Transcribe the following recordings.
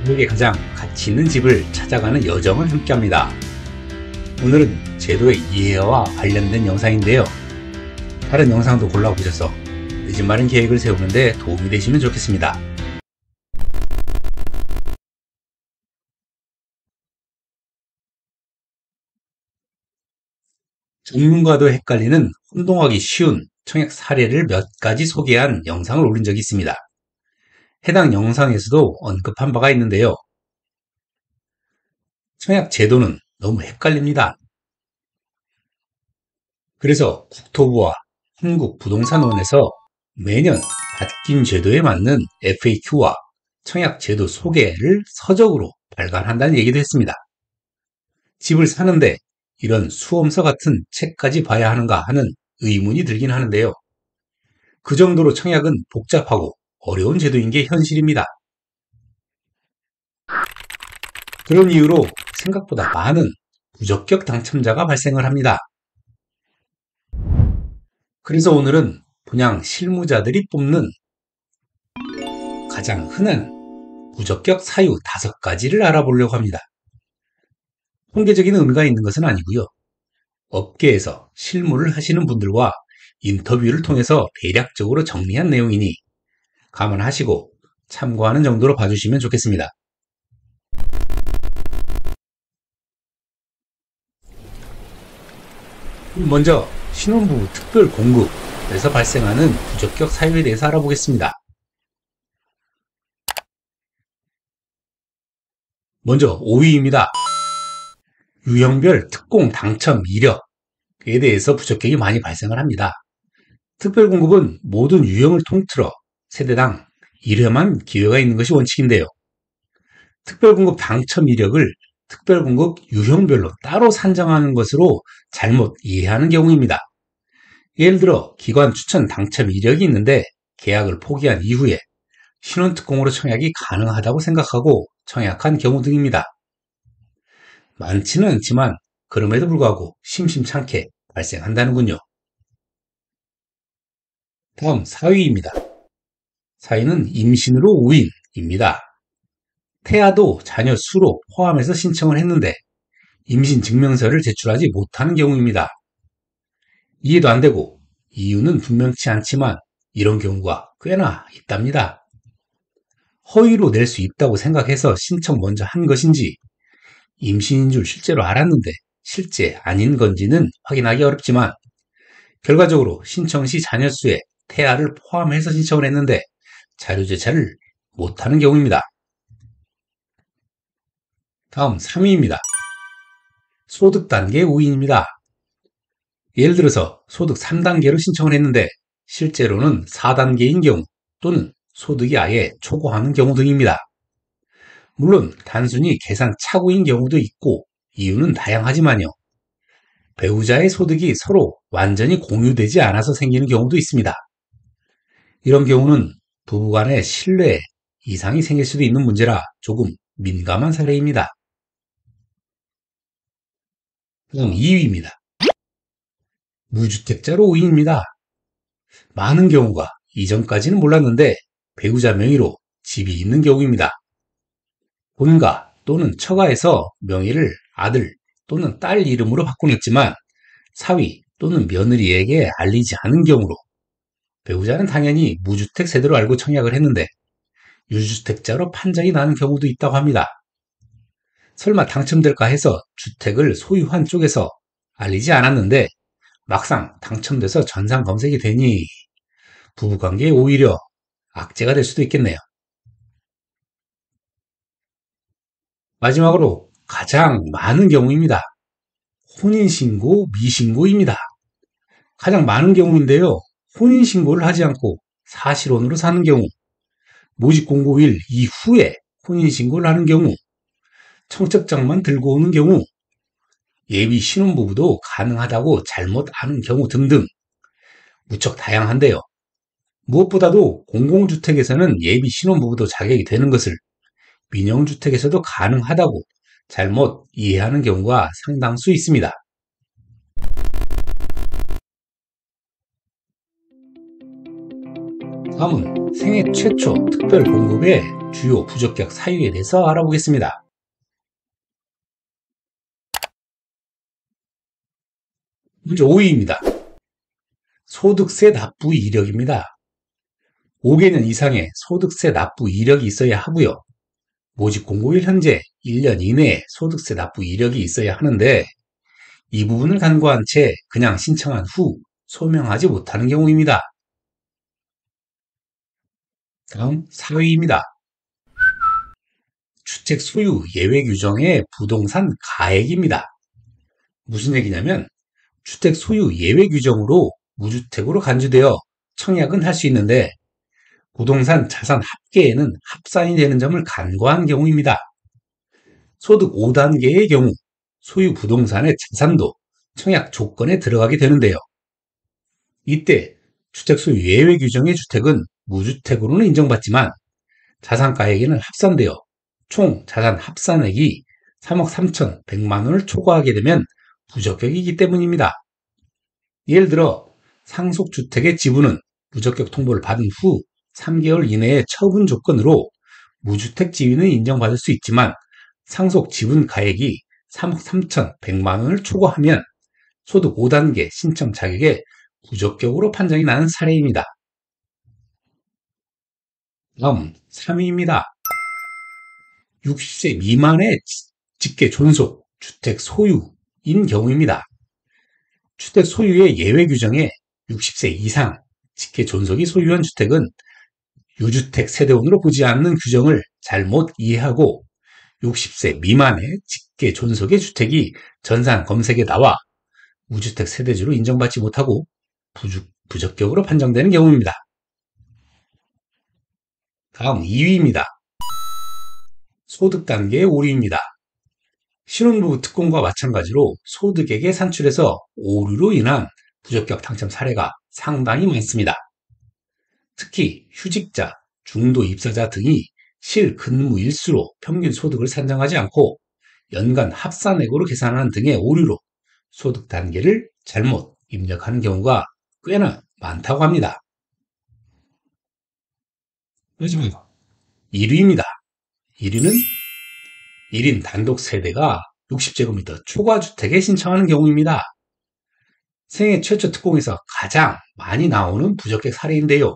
우리에게 가장 가치 있는 집을 찾아가는 여정을 함께합니다. 오늘은 제도의 이해와 관련된 영상인데요. 다른 영상도 골라보셔서 늦은 마련 계획을 세우는 데 도움이 되시면 좋겠습니다. 전문가도 헷갈리는 혼동하기 쉬운 청약 사례를 몇 가지 소개한 영상을 올린 적이 있습니다. 해당 영상에서도 언급한 바가 있는데요. 청약 제도는 너무 헷갈립니다. 그래서 국토부와 한국부동산원에서 매년 바뀐 제도에 맞는 FAQ와 청약 제도 소개를 서적으로 발간한다는 얘기도 했습니다. 집을 사는데 이런 수험서 같은 책까지 봐야 하는가 하는 의문이 들긴 하는데요. 그 정도로 청약은 복잡하고 어려운 제도인 게 현실입니다. 그런 이유로 생각보다 많은 부적격 당첨자가 발생을 합니다. 그래서 오늘은 분양 실무자들이 뽑는 가장 흔한 부적격 사유 5가지를 알아보려고 합니다. 통계적인 의미가 있는 것은 아니고요. 업계에서 실무를 하시는 분들과 인터뷰를 통해서 대략적으로 정리한 내용이니 감안하시고 참고하는 정도로 봐주시면 좋겠습니다. 먼저 신혼부부 특별 공급에서 발생하는 부적격 사유에 대해서 알아보겠습니다. 먼저 5위입니다. 유형별 특공 당첨 이력에 대해서 부적격이 많이 발생을 합니다. 특별공급은 모든 유형을 통틀어 세대당 1회만 기회가 있는 것이 원칙인데요. 특별공급 당첨 이력을 특별공급 유형별로 따로 산정하는 것으로 잘못 이해하는 경우입니다. 예를 들어 기관 추천 당첨 이력이 있는데 계약을 포기한 이후에 신혼특공으로 청약이 가능하다고 생각하고 청약한 경우 등입니다. 많지는 않지만 그럼에도 불구하고 심심찮게 발생한다는군요. 다음 4위입니다. 4위는 임신으로 5인입니다. 태아도 자녀 수로 포함해서 신청을 했는데 임신 증명서를 제출하지 못하는 경우입니다. 이해도 안 되고 이유는 분명치 않지만 이런 경우가 꽤나 있답니다. 허위로 낼 수 있다고 생각해서 신청 먼저 한 것인지 임신인 줄 실제로 알았는데 실제 아닌 건지는 확인하기 어렵지만 결과적으로 신청 시 자녀 수에 태아를 포함해서 신청을 했는데 자료 제출을 못하는 경우입니다. 다음 3위입니다. 소득 단계 5인입니다. 예를 들어서 소득 3단계로 신청을 했는데 실제로는 4단계인 경우 또는 소득이 아예 초과하는 경우 등입니다. 물론 단순히 계산 착오인 경우도 있고 이유는 다양하지만요. 배우자의 소득이 서로 완전히 공유되지 않아서 생기는 경우도 있습니다. 이런 경우는 부부간의 신뢰에 이상이 생길 수도 있는 문제라 조금 민감한 사례입니다. 다음 2위입니다. 무주택자로 5인입니다. 많은 경우가 이전까지는 몰랐는데 배우자 명의로 집이 있는 경우입니다. 본가 또는 처가에서 명의를 아들 또는 딸 이름으로 바꾸는 있지만 사위 또는 며느리에게 알리지 않은 경우로 배우자는 당연히 무주택 세대로 알고 청약을 했는데 유주택자로 판정이 나는 경우도 있다고 합니다. 설마 당첨될까 해서 주택을 소유한 쪽에서 알리지 않았는데 막상 당첨돼서 전산 검색이 되니 부부관계에 오히려 악재가 될 수도 있겠네요. 마지막으로 가장 많은 경우입니다. 혼인신고 미신고입니다. 가장 많은 경우인데요. 혼인신고를 하지 않고 사실혼으로 사는 경우, 모집공고일 이후에 혼인신고를 하는 경우, 청첩장만 들고 오는 경우, 예비 신혼부부도 가능하다고 잘못 아는 경우 등등 무척 다양한데요. 무엇보다도 공공주택에서는 예비 신혼부부도 자격이 되는 것을 민영주택에서도 가능하다고 잘못 이해하는 경우가 상당수 있습니다. 다음은 생애 최초 특별 공급의 주요 부적격 사유에 대해서 알아보겠습니다. 문제 5위입니다. 소득세 납부 이력입니다. 5개년 이상의 소득세 납부 이력이 있어야 하고요. 모집 공고일 현재 1년 이내에 소득세 납부 이력이 있어야 하는데 이 부분을 간과한 채 그냥 신청한 후 소명하지 못하는 경우입니다. 다음 4위입니다. 주택 소유 예외 규정의 부동산 가액입니다. 무슨 얘기냐면 주택 소유 예외 규정으로 무주택으로 간주되어 청약은 할 수 있는데 부동산 자산 합계에는 합산이 되는 점을 간과한 경우입니다. 소득 5단계의 경우 소유 부동산의 자산도 청약 조건에 들어가게 되는데요. 이때 주택 소유 예외 규정의 주택은 무주택으로는 인정받지만 자산가액에는 합산되어 총 자산 합산액이 3억 3,100만 원을 초과하게 되면 부적격이기 때문입니다. 예를 들어 상속주택의 지분은 부적격 통보를 받은 후 3개월 이내에 처분 조건으로 무주택 지위는 인정받을 수 있지만 상속 지분 가액이 3억 3,100만 원을 초과하면 소득 5단계 신청 자격에 부적격으로 판정이 나는 사례입니다. 다음 3위입니다. 60세 미만의 직계 존속, 주택 소유인 경우입니다. 주택 소유의 예외 규정에 60세 이상 직계 존속이 소유한 주택은 유주택 세대원으로 보지 않는 규정을 잘못 이해하고 60세 미만의 직계 존속의 주택이 전산 검색에 나와 무주택 세대주로 인정받지 못하고 부적격으로 판정되는 경우입니다. 다음 2위입니다. 소득 단계의 오류입니다. 신혼부부 특공과 마찬가지로 소득액의 산출에서 오류로 인한 부적격 당첨 사례가 상당히 많습니다. 특히 휴직자, 중도 입사자 등이 실근무 일수로 평균 소득을 산정하지 않고 연간 합산액으로 계산하는 등의 오류로 소득 단계를 잘못 입력하는 경우가 꽤나 많다고 합니다. 마지막 1위입니다. 1위는 1인 단독 세대가 60제곱미터 초과 주택에 신청하는 경우입니다. 생애 최초 특공에서 가장 많이 나오는 부적격 사례인데요.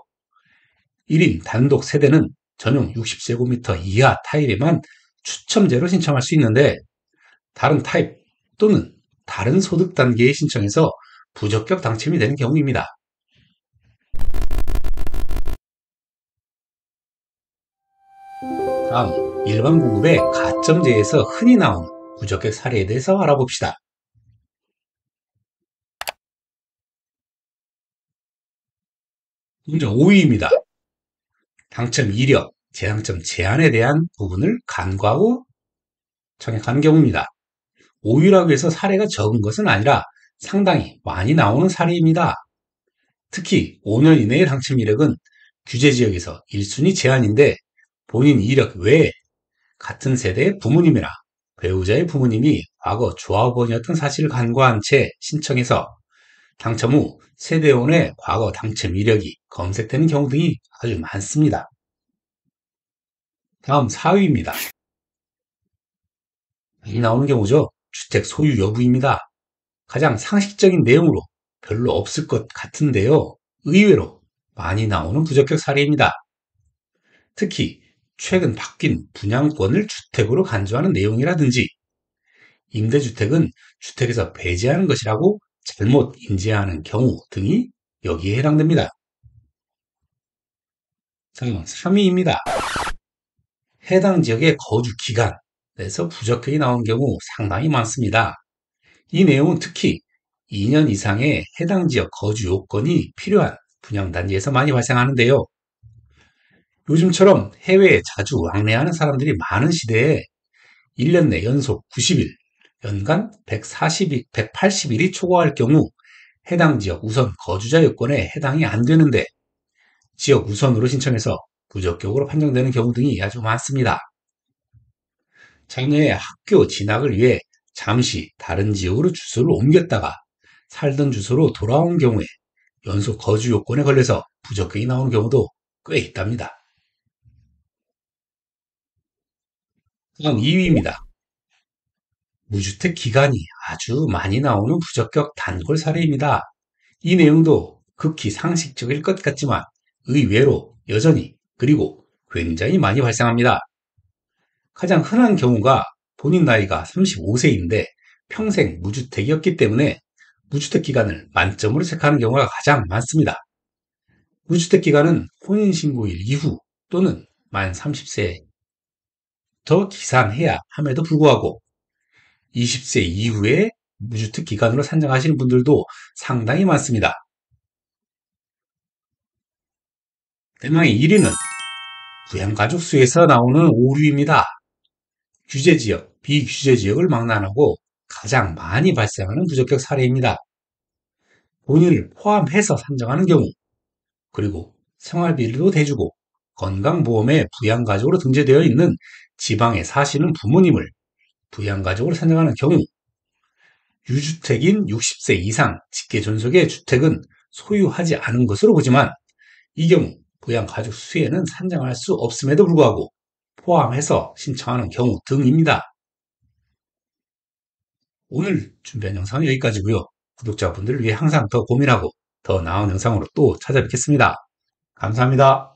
1인 단독 세대는 전용 60제곱미터 이하 타입에만 추첨제로 신청할 수 있는데 다른 타입 또는 다른 소득 단계에 신청해서 부적격 당첨이 되는 경우입니다. 다음 일반 공급의 가점제에서 흔히 나오는 부적격 사례에 대해서 알아봅시다. 먼저 5위입니다. 당첨 이력, 재당첨 제한에 대한 부분을 간과하고 청약하는 경우입니다. 5위라고 해서 사례가 적은 것은 아니라 상당히 많이 나오는 사례입니다. 특히 5년 이내의 당첨 이력은 규제 지역에서 1순위 제한인데 본인 이력 외에 같은 세대의 부모님이나 배우자의 부모님이 과거 조합원이었던 사실을 간과한 채 신청해서 당첨 후 세대원의 과거 당첨 이력이 검색되는 경우 등이 아주 많습니다. 다음 4위입니다. 많이 나오는 경우죠. 주택 소유 여부입니다. 가장 상식적인 내용으로 별로 없을 것 같은데요. 의외로 많이 나오는 부적격 사례입니다. 특히 최근 바뀐 분양권을 주택으로 간주하는 내용이라든지 임대주택은 주택에서 배제하는 것이라고 잘못 인지하는 경우 등이 여기에 해당됩니다. 다음 3위입니다. 해당 지역의 거주 기간에서 부적격이 나온 경우 상당히 많습니다. 이 내용은 특히 2년 이상의 해당 지역 거주 요건이 필요한 분양단지에서 많이 발생하는데요. 요즘처럼 해외에 자주 왕래하는 사람들이 많은 시대에 1년 내 연속 90일, 연간 180일이 초과할 경우 해당 지역 우선 거주자 요건에 해당이 안 되는데 지역 우선으로 신청해서 부적격으로 판정되는 경우 등이 아주 많습니다. 자녀의 학교 진학을 위해 잠시 다른 지역으로 주소를 옮겼다가 살던 주소로 돌아온 경우에 연속 거주 요건에 걸려서 부적격이 나오는 경우도 꽤 있답니다. 다음 2위입니다. 무주택 기간이 아주 많이 나오는 부적격 단골 사례입니다. 이 내용도 극히 상식적일 것 같지만 의외로 여전히 그리고 굉장히 많이 발생합니다. 가장 흔한 경우가 본인 나이가 35세인데 평생 무주택이었기 때문에 무주택 기간을 만점으로 체크하는 경우가 가장 많습니다. 무주택 기간은 혼인신고일 이후 또는 만 30세부터 기산해야 함에도 불구하고 20세 이후에 무주택 기간으로 산정하시는 분들도 상당히 많습니다. 대망의 1위는 부양가족 수에서 나오는 오류입니다. 규제지역, 비규제지역을 망라하고 가장 많이 발생하는 부적격 사례입니다. 본인을 포함해서 산정하는 경우, 그리고 생활비도 대주고 건강보험에 부양가족으로 등재되어 있는 지방에 사시는 부모님을 부양가족으로 산정하는 경우, 유주택인 60세 이상 직계존속의 주택은 소유하지 않은 것으로 보지만 이 경우 부양가족 수에는 산정할 수 없음에도 불구하고 포함해서 신청하는 경우 등입니다. 오늘 준비한 영상은 여기까지고요. 구독자분들을 위해 항상 더 고민하고 더 나은 영상으로 또 찾아뵙겠습니다. 감사합니다.